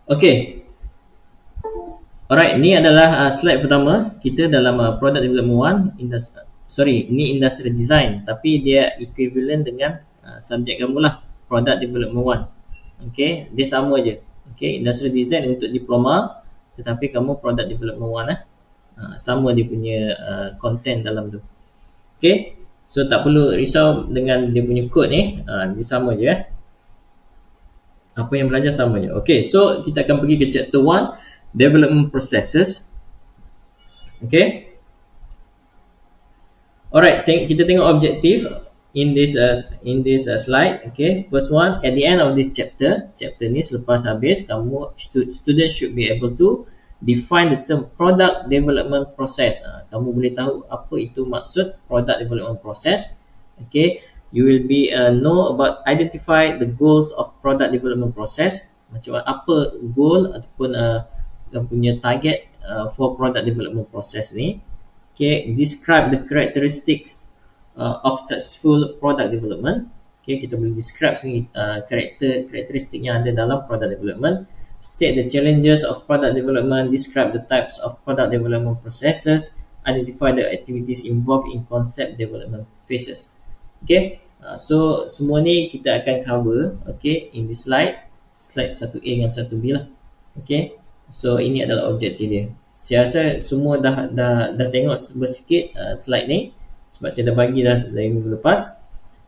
Okay, alright, ni adalah slide pertama kita dalam product development 1. Ni industrial design, tapi dia equivalent dengan subjek kamu lah, product development 1. Okay, dia sama je. Okay, industrial design untuk diploma, tetapi kamu product development 1 sama dia punya content dalam tu. Okay, so tak perlu risau dengan dia punya code ni, dia sama je . Apa yang belajar sama je. Okay, so kita akan pergi ke chapter 1, development processes. Okay, alright, kita tengok objective in this slide. Okay, first one, at the end of this chapter ni selepas habis, kamu student should be able to define the term product development process. Kamu boleh tahu apa itu maksud product development process. Okay, you will be know about identify the goals of product development process. Macam apa goal ataupun punya target for product development process ni. Okay, describe the characteristics of successful product development. Okay, kita boleh describe sini karakteristik yang ada dalam product development. State the challenges of product development. Describe the types of product development processes. Identify the activities involved in concept development phases. Okay, so semua ni kita akan cover, okay, in this slide 1A dengan 1B lah. Okay, so ini adalah objektif dia. Saya rasa semua dah tengok sikit slide ni, sebab saya dah bagi dah dari minggu lepas.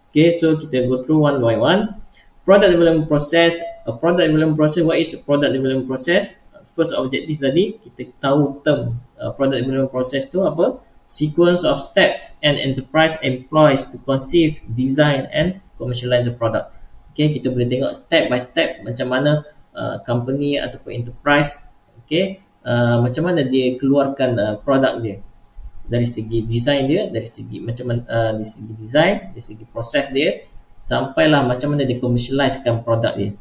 Okay, so kita go through one by one. Product development process. Product development process, what is a product development process? First objektif tadi, kita tahu term product development process tu apa? Sequence of steps an enterprise employs to conceive, design and commercialize a product. Okay, kita boleh tengok step by step macam mana company ataupun enterprise, okay, macam mana dia keluarkan produk dia. Dari segi design dia, dari segi macam mana dari segi design, dari segi proses dia, sampailah macam mana dia commercializekan produk dia.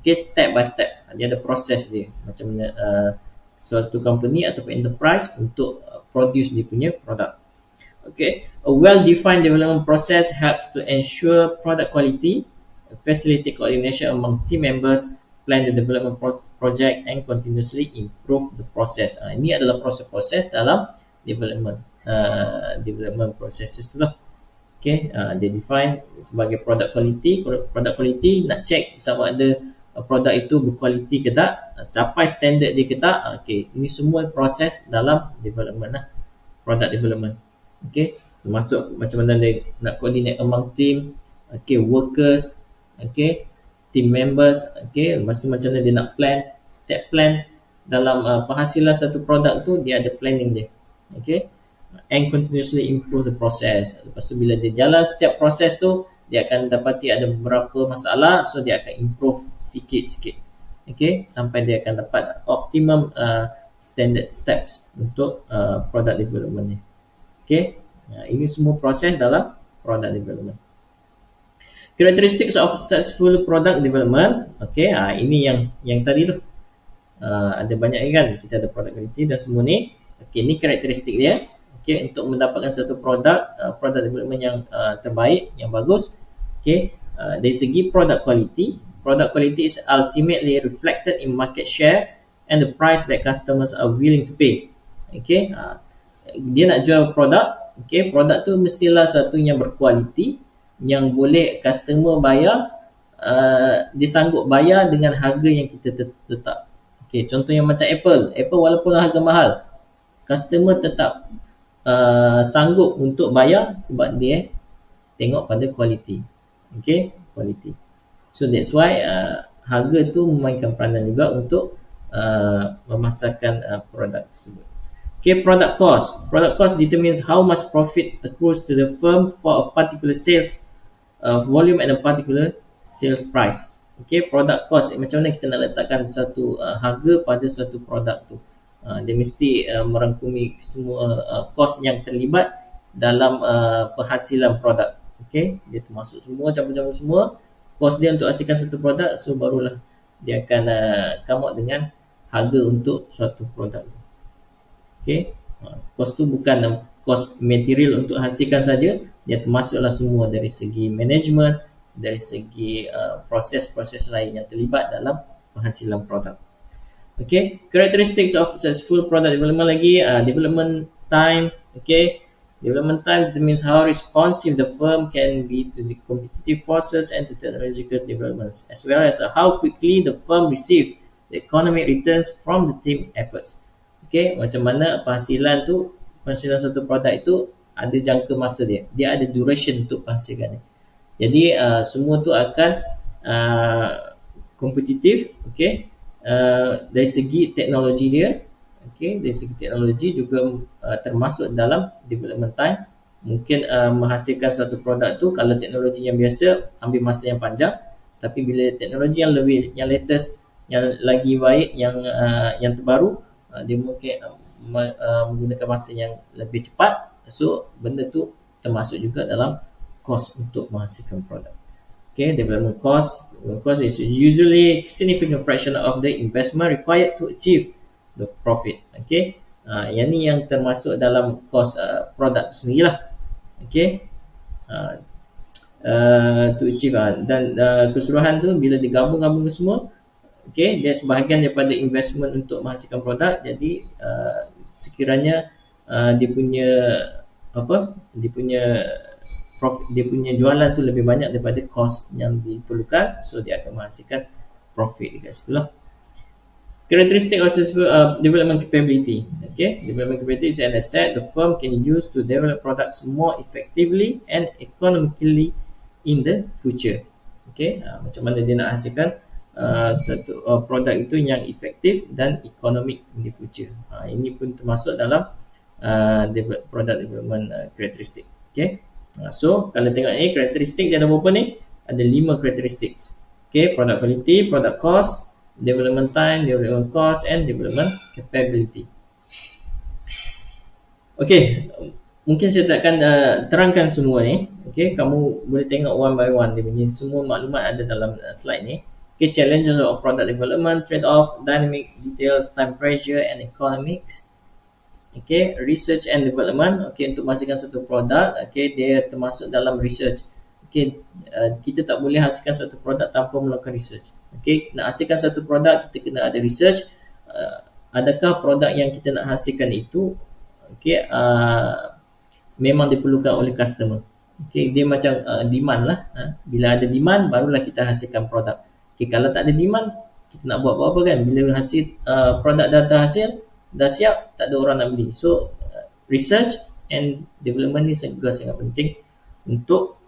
Okay, step by step dia ada proses dia, macam mana suatu company ataupun enterprise untuk produce dia punya produk. Okay, a well-defined development process helps to ensure product quality, facilitate coordination among team members, plan the development project and continuously improve the process. Ini adalah proses-proses dalam development processes tu lah. Okay, dia define sebagai product quality. Product quality nak check sama ada produk itu berkualiti ke tak, capai standard dia ke tak. Okay, ini semua proses dalam development lah, product development. Okay, termasuk macam mana dia nak coordinate among team, okay, workers, okay, team members, okay, lepas tu macam mana dia nak plan, step plan dalam penghasilan satu produk tu, dia ada planning dia. Okay, and continuously improve the process. Lepas tu bila dia jalan setiap proses tu, dia akan dapati ada beberapa masalah, so dia akan improve sikit-sikit. Okay, sampai dia akan dapat optimum standard steps untuk product development ni. Okay, ini semua proses dalam product development. Characteristics of successful product development. Okay, ini yang tadi tu. Ada banyak kan, kita ada product quality dan semua ni. Okay, ni karakteristik dia. Okay, untuk mendapatkan satu produk development yang terbaik, yang bagus. Okay, dari segi product quality is ultimately reflected in market share and the price that customers are willing to pay. Okay, dia nak jual produk, okay, produk tu mestilah satu yang berkualiti, yang boleh customer bayar, dia sanggup bayar dengan harga yang kita letak. Okay, contoh yang macam Apple walaupun harga mahal, customer tetap sanggup untuk bayar sebab dia tengok pada kualiti. Okay, kualiti. So that's why harga tu memainkan peranan juga untuk memasarkan produk tersebut. Okay, product cost determines how much profit accrues to the firm for a particular sales volume and a particular sales price. Okay, product cost, macam mana kita nak letakkan satu harga pada suatu produk tu. Dia mesti merangkumi semua kos yang terlibat dalam penghasilan produk. Okay, dia termasuk semua, campur-campur semua kos dia untuk hasilkan satu produk. So barulah dia akan come out dengan harga untuk suatu produk. Okay, kos tu bukan kos material untuk hasilkan saja, dia termasuklah semua dari segi management, dari segi proses-proses lain yang terlibat dalam penghasilan produk. Okay, characteristics of successful product development lagi, development time. Okay, development time determines how responsive the firm can be to the competitive forces and to technological developments, as well as how quickly the firm receive the economic returns from the team efforts. Okay, macam mana penghasilan satu produk itu ada jangka masa dia ada duration untuk penghasilkan. Jadi semua tu akan kompetitif, okay, dari segi teknologi dia, okay, dari segi teknologi juga termasuk dalam development time. Mungkin menghasilkan suatu produk tu kalau teknologi yang biasa ambil masa yang panjang, tapi bila teknologi yang latest, yang lagi baik, yang terbaru, dia mungkin menggunakan masa yang lebih cepat. So benda tu termasuk juga dalam cost untuk menghasilkan produk. Okay, development cost is usually significant fraction of the investment required to achieve the profit. Okay, yang ni yang termasuk dalam cost produk tu sendirilah. Okay, to achieve dan keseluruhan tu bila digabung-gabung semua, okay, dia sebahagian daripada investment untuk menghasilkan produk. Jadi sekiranya dia punya jualan tu lebih banyak daripada cost yang diperlukan, so dia akan menghasilkan profit dekat situ lah. Characteristic of development capability. Okay, development capability is an asset the firm can use to develop products more effectively and economically in the future. Okay, macam mana dia nak hasilkan satu produk itu yang efektif dan economic in the future. Ini pun termasuk dalam product development characteristic. Okay, so kalau tengok ni karakteristik dia ada berapa ni? Ada 5 karakteristik. Okay, product quality, product cost, development time, development cost and development capability. Okay, mungkin saya takkan terangkan semua ni. Okay, kamu boleh tengok one by one. Dia punya semua maklumat ada dalam slide ni. Okay, challenges of product development, trade-off, dynamics, details, time pressure and economics. Okay, research and development. Okay, untuk menghasilkan satu produk, okay, dia termasuk dalam research. Okay, kita tak boleh hasilkan satu produk tanpa melakukan research. Okay, nak hasilkan satu produk, kita kena ada research. Adakah produk yang kita nak hasilkan itu, okay, memang diperlukan oleh customer. Okay, dia macam demand lah. Bila ada demand, barulah kita hasilkan produk. Okay, kalau tak ada demand, kita nak buat apa-apa kan. Bila hasil produk dah siap, tak ada orang nak beli. So research and development ni juga sangat penting untuk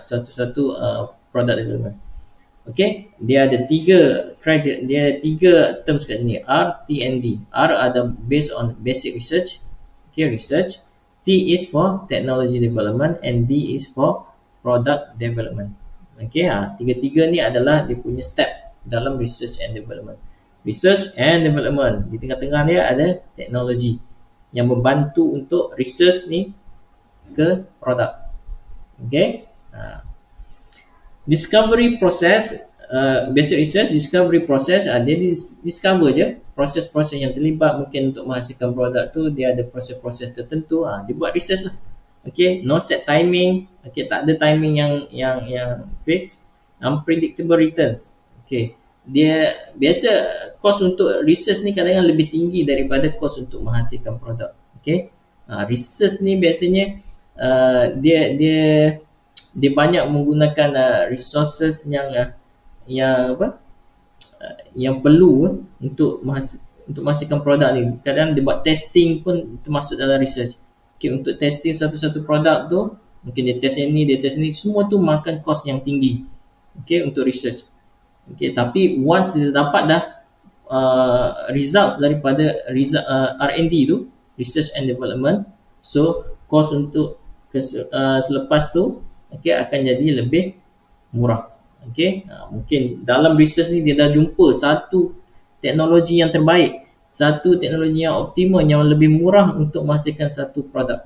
satu-satu product development. Okay, dia ada 3 kriteria, dia ada 3 terms kat sini, R, T and D. R ada based on basic research. Okay, research. T is for technology development and D is for product development. Okay, tiga-tiga ni adalah dia punya step dalam research and development. Research and development, di tengah-tengah dia ada teknologi yang membantu untuk research ni ke produk. Okay, discovery process, basic research, discovery process, dia discover je proses-proses yang terlibat mungkin untuk menghasilkan produk tu. Dia ada proses-proses tertentu, dia buat research lah. Okay, no set timing. Okay, tak ada timing yang fix. Unpredictable returns. Okay, dia biasa cost untuk research ni kadang-kadang lebih tinggi daripada cost untuk menghasilkan produk. Okay, research ni biasanya dia banyak menggunakan resources yang perlu untuk menghasilkan produk ni. Kadang dia buat testing pun termasuk dalam research. Okay, untuk testing satu-satu produk tu, mungkin dia test ni, dia test ni, semua tu makan cost yang tinggi. Okay, untuk research. Okay, tapi once dia dapat dah results daripada R&D tu, research and development, so cost untuk selepas tu, okay, akan jadi lebih murah. Okay, mungkin dalam research ni dia dah jumpa satu teknologi yang terbaik, satu teknologi yang optimal, yang lebih murah untuk menghasilkan satu produk.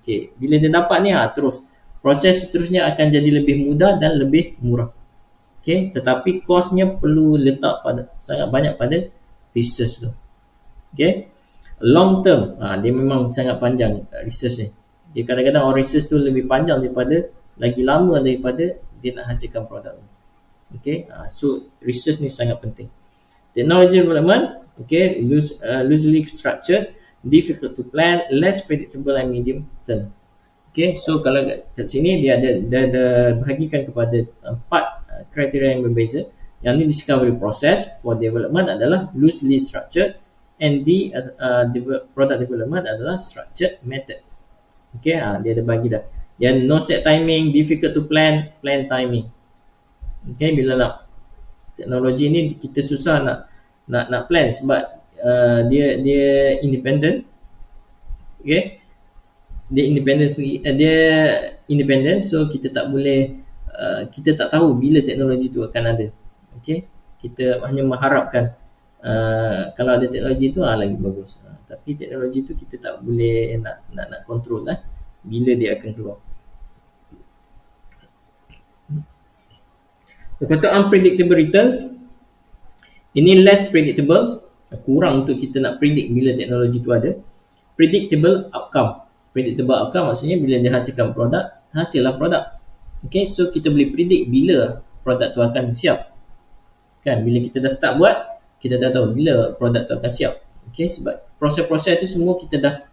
Okay, bila dia dapat ni, terus proses seterusnya akan jadi lebih mudah dan lebih murah. Okay, tetapi costnya perlu letak sangat banyak pada research tu. Okay, long term, dia memang sangat panjang research ni. Dia kadang-kadang orang research tu lebih panjang lagi lama daripada dia nak hasilkan produk tu. Okay, so research ni sangat penting. Technology development, okay, loosely structured, difficult to plan, less predictable and medium term. Okay, so kalau kat sini dia ada bahagikan kepada 4 kriteria yang berbeza. Yang ni discovery process, for development adalah loosely structured, and the product development adalah structured methods. Okay, dia ada bagi dah. Dia no set timing, difficult to plan timing. Okay, bila nak teknologi ni kita susah nak plan sebab dia independent. Okay, dia independent, so kita tak boleh kita tak tahu bila teknologi tu akan ada. Okay, kita hanya mengharapkan kalau ada teknologi tu lagi bagus, tapi teknologi tu kita tak boleh nak control bila dia akan keluar. Lepas tu unpredictable returns, ini less predictable, kurang untuk kita nak predict bila teknologi tu ada. Predictable outcome maksudnya bila dia hasilkan produk, hasillah produk. Okay, so kita boleh predict bila produk tu akan siap. Kan, bila kita dah start buat, kita dah tahu bila produk tu akan siap. Okay, sebab proses-proses tu semua kita dah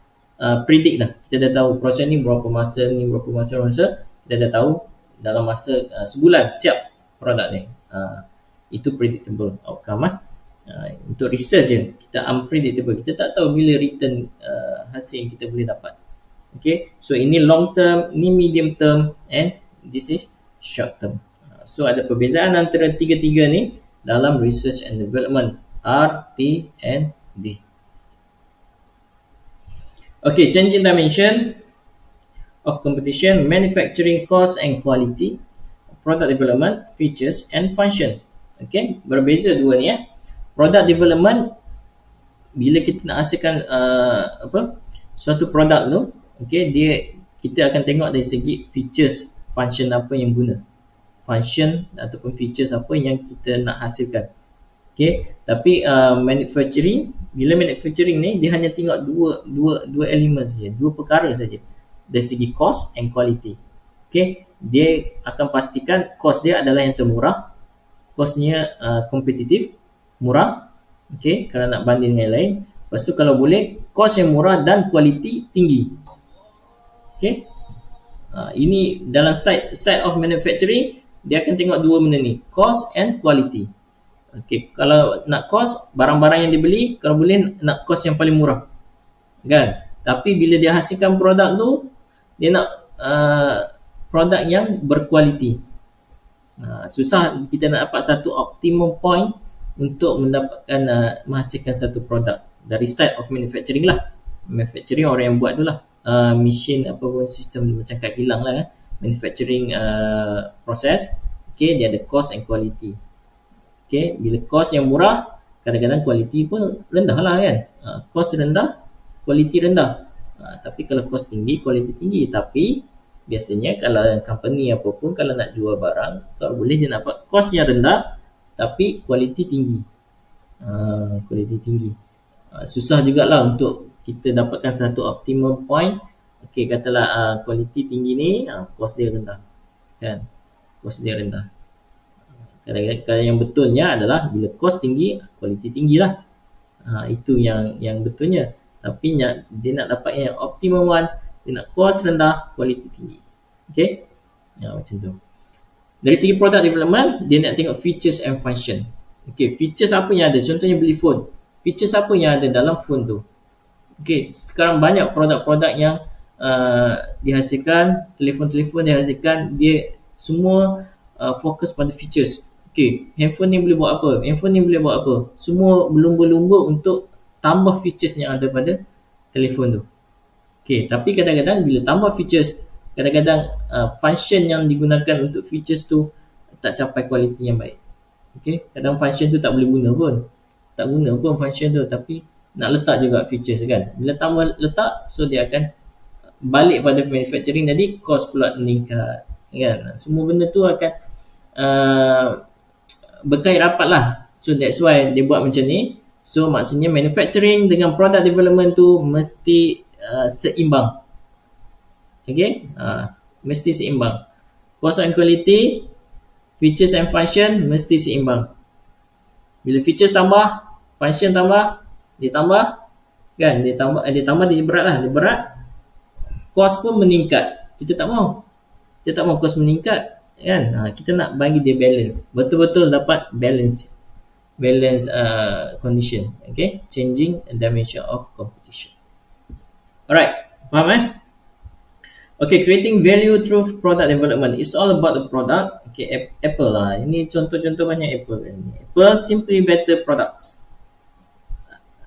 predict dah. Kita dah tahu proses ni berapa masa, kita dah tahu dalam masa sebulan siap produk ni. Itu predictable outcome. Untuk research je kita unpredictable, kita tak tahu bila return hasil yang kita boleh dapat. Okay, so ini long term, ini medium term, and this is short term. So ada perbezaan antara tiga-tiga ni dalam research and development, R, T, and D. Okay, changing dimension of competition, manufacturing cost and quality, product development, features and function. Okay, berbeza dua ni Product development, bila kita nak hasilkan suatu produk tu, okay, kita akan tengok dari segi features, function apa yang guna, function ataupun features apa yang kita nak hasilkan. Okay, tapi manufacturing, bila manufacturing ni dia hanya tengok dua elemen saja, dua perkara saja, dari segi cost and quality. Okay, dia akan pastikan cost dia adalah yang termurah, costnya kompetitif, murah. Okay, kalau nak banding dengan yang lain. Lepas tu kalau boleh cost yang murah dan quality tinggi. Okay, ini dalam side of manufacturing, dia akan tengok dua benda ni, cost and quality. Okay, kalau nak cost, barang-barang yang dibeli, kalau boleh nak cost yang paling murah, kan? Tapi bila dia hasilkan produk tu, dia nak produk yang berkualiti. Susah kita nak dapat satu optimum point untuk mendapatkan menghasilkan satu produk dari side of manufacturing lah. Manufacturing orang yang buat tu lah, machine apapun sistem macam kad kilang lah, manufacturing process. Okay, dia ada cost and quality. Okay, bila cost yang murah, kadang-kadang quality pun rendah lah kan. Cost rendah, quality rendah. Tapi kalau cost tinggi, quality tinggi. Tapi biasanya kalau company apapun, kalau nak jual barang, kalau boleh dia nak dapat cost yang rendah tapi quality tinggi. Quality tinggi. Susah jugalah untuk kita dapatkan satu optimum point. Okay, katalah quality tinggi ni, cost dia rendah, kan? Cost dia rendah. Kadang-kadang yang betulnya adalah bila cost tinggi, quality tinggi lah. Itu yang betulnya. Tapi dia nak dapat yang optimum one, dia nak cost rendah, quality tinggi. Okay, macam tu. Dari segi product development, dia nak tengok features and function. Okay, features apa yang ada? Contohnya beli phone, features apa yang ada dalam phone tu. Okay, sekarang banyak produk-produk yang dihasilkan, telefon-telefon dihasilkan, dia semua fokus pada features. Okay, handphone ni boleh buat apa, handphone ni boleh buat apa, semua berlumba-lumba untuk tambah features yang ada pada telefon tu. Okay, tapi kadang-kadang bila tambah features, kadang-kadang function yang digunakan untuk features tu tak capai kualiti yang baik. Okay, kadang function tu tak boleh guna pun, tak guna pun function tu, tapi nak letak juga features kan. Bila tambah letak, so dia akan balik pada manufacturing, jadi cost pula meningkat kan. Semua benda tu akan berkait rapat lah. So that's why dia buat macam ni. So maksudnya manufacturing dengan product development tu mesti seimbang. Okay, mesti seimbang. Cost and quality, features and function mesti seimbang. Bila features tambah, function tambah, dia tambah, kan? Dia tambah dia berat lah, dia berat. Cost pun meningkat. Kita tak mau. Kita tak mau cost meningkat, kan? Kita nak bagi dia balance. Betul-betul dapat balance condition. Okay, changing dimension of competition. Alright, faham Okay, creating value through product development. It's all about the product. Okay, Apple lah. Ini contoh-contoh banyak Apple kat sini. Apple simply better products.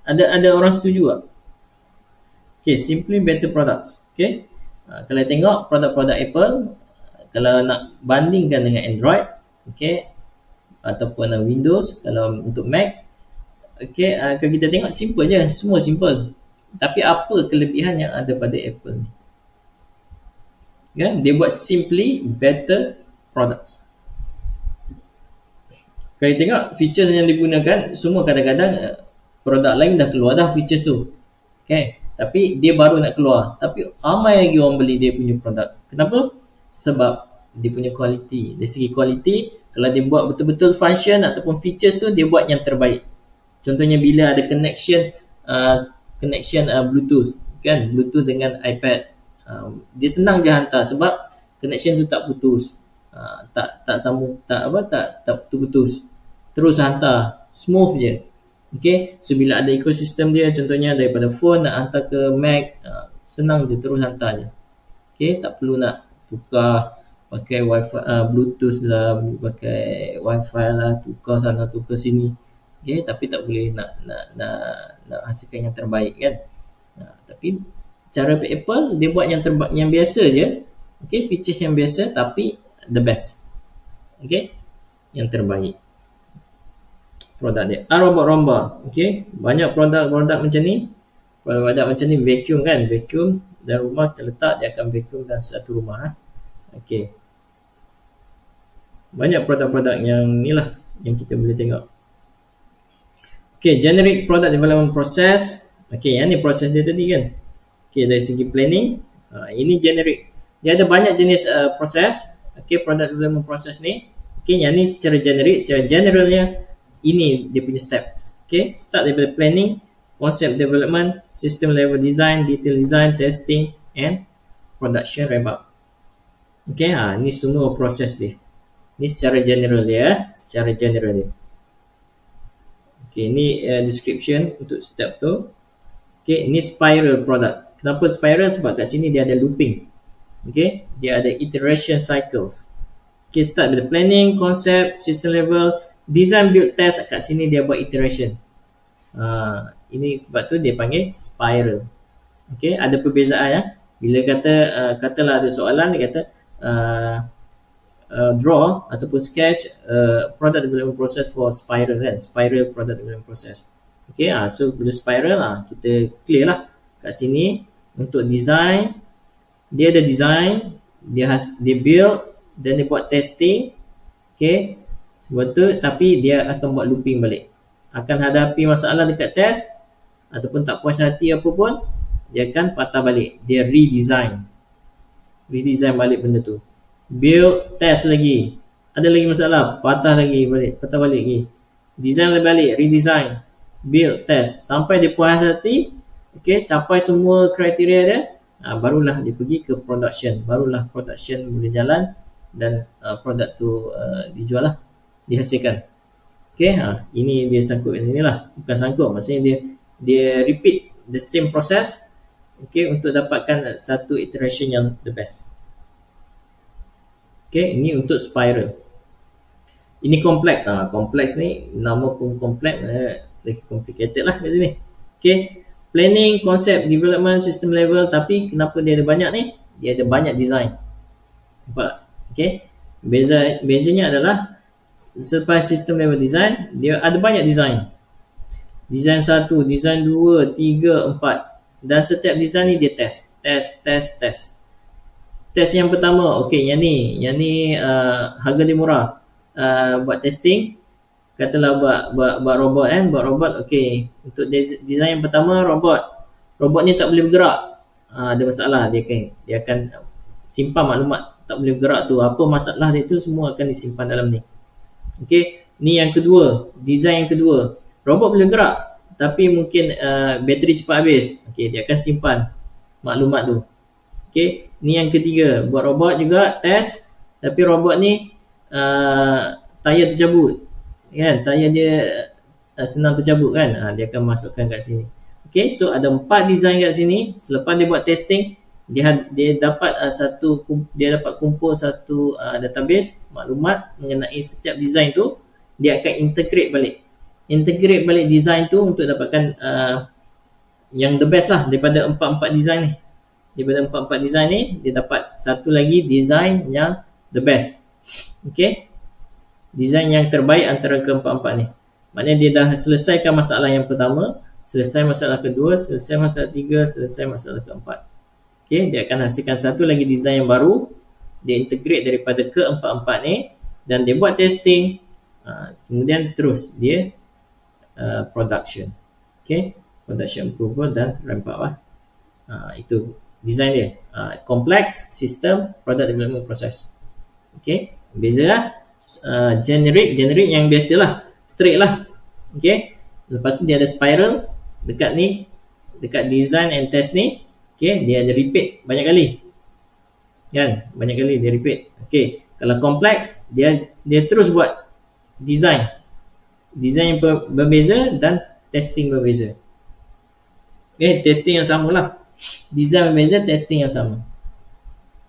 Ada orang setuju tak? Okay, simply better products. Okay, kalau tengok produk-produk Apple, kalau nak bandingkan dengan Android, okay, ataupun Windows, kalau untuk Mac, okay, kalau kita tengok simple je, semua simple. Tapi apa kelebihan yang ada pada Apple ni? Kan? Dia buat simply better products. Kalau tengok features yang digunakan, semua kadang-kadang produk lain dah keluar dah features tu. Okay. Tapi dia baru nak keluar. Tapi ramai lagi orang beli dia punya produk. Kenapa? Sebab dia punya quality. Dari segi quality, kalau dia buat betul-betul function ataupun features tu, dia buat yang terbaik. Contohnya bila ada connection Bluetooth, kan? Bluetooth dengan iPad. Dia senang je hantar sebab connection tu tak putus, tak sambung, tak putus, terus hantar smooth je. Okay, so bila ada ekosistem dia, contohnya daripada phone nak hantar ke Mac, senang je, terus hantar je. Okay, tak perlu nak tukar pakai wifi, Bluetooth lah, pakai wifi lah, tukar sana tukar sini. Okay, tapi tak boleh nak hasilkan yang terbaik, kan? Tapi cara Apple, dia buat yang biasa je. Okay, features yang biasa tapi the best. Okay, yang terbaik produk dia. Robot-romba. Okay, banyak produk-produk macam ni. Produk macam ni, vacuum kan, vacuum dalam rumah kita letak, dia akan vacuum dalam satu rumah. Okay, banyak produk-produk yang ni lah yang kita boleh tengok. Okay, generic product development process. Okay, yang ni proses dia tadi kan. Okay, dari segi planning, ini generic. Dia ada banyak jenis proses. Okay, product development process ni. Okay, yang ni secara generic, secara generalnya ini dia punya steps. Okay, start daripada planning, concept development, system level design, detail design, testing and production ramp up. Okay, ni semua proses dia. Ni secara general dia, secara general dia. Okay, ini description untuk step tu. Okay, ini spiral product. Kenapa spiral? Sebab kat sini dia ada looping. Okay, dia ada iteration cycles. Okay, start with the planning, concept, system level, design, build, test. Kat sini dia buat iteration. Ini sebab tu dia panggil spiral. Okay, ada perbezaan ya. Bila katalah ada soalan, dia kata draw ataupun sketch product development process for spiral kan, spiral product development process. Okay, so bila spiral kita clear lah. Kat sini untuk design, dia ada design, dia build, dan dia buat testing. Okay, sebab tu, tapi dia akan buat looping balik. Akan hadapi masalah dekat test ataupun tak puas hati apa pun, dia akan patah balik. Dia redesign balik benda tu. Build, test lagi, ada lagi masalah, patah balik lagi. Design balik, redesign, build, test, sampai dia puas hati. Okay, capai semua kriteria dia, barulah dia pergi ke production. Barulah production boleh jalan dan produk tu dijual lah, dihasilkan. Okay, ini dia sangkut kat sini lah. Bukan sangkut, maksudnya dia repeat the same process. Okay, untuk dapatkan satu iteration yang the best. Okay, ini untuk spiral. Ini kompleks. Kompleks ni, nama pun kompleks, lagi complicated lah kat sini. Okay, planning, concept, development, system level. Tapi kenapa dia ada banyak ni? Dia ada banyak design. Nampak? Okay, bezanya adalah selepas system level design, dia ada banyak design. Design 1, design 2, 3, 4. Dan setiap design ni dia test. Test yang pertama, okay, yang ni harga dia murah. Buat testing, katalah buat robot kan, buat robot. Okay, untuk design yang pertama, robot ni tak boleh bergerak. Ada masalah, dia akan simpan maklumat tak boleh bergerak tu, apa masalah dia tu semua akan disimpan dalam ni. Okay, Ni yang kedua, design yang kedua. Robot boleh gerak, tapi mungkin bateri cepat habis. Okey, dia akan simpan maklumat tu. Okey, ni yang ketiga, buat robot juga test, tapi robot ni tayar tercabut. Kan, tayar dia senang tercabut kan. Dia akan masukkan kat sini. Okey, so ada 4 design kat sini. Selepas dia buat testing, dia dapat dia dapat kumpul satu database maklumat mengenai setiap design tu. Dia akan integrate balik design tu untuk dapatkan yang the best lah daripada 4 design ni. Daripada 4 design ni, dia dapat satu lagi design yang the best. Okay, design yang terbaik antara ke-4 ni. Maknanya dia dah selesaikan masalah yang pertama, selesai masalah kedua, selesai masalah ketiga, selesai masalah keempat. Okay, dia akan hasilkan satu lagi design yang baru. Dia integrate daripada ke-4 ni, dan dia buat testing. Kemudian terus dia production. Okay, production approval dan ramp up lah. Itu design dia. Complex system product development process. Okay, beza lah. Generic yang biasa lah, straight lah. Okay, lepas tu dia ada spiral dekat ni, dekat design and test ni. Okay, dia ada repeat banyak kali kan, banyak kali dia repeat. Okay, kalau complex, dia terus buat design yang berbeza dan testing berbeza. Okay, testing yang sama lah, design berbeza, testing yang sama.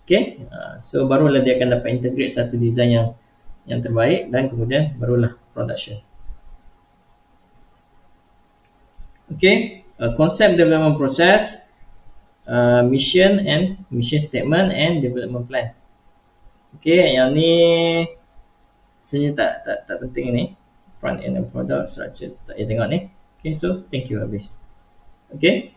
Okay, so barulah dia akan dapat integrate satu design yang terbaik, dan kemudian barulah production. Okay, concept development process, mission statement and development plan. Okay, yang ni sebenarnya tak penting ni, front end and product structure tak payah tengok ni. Okay, so thank you habis. Okay.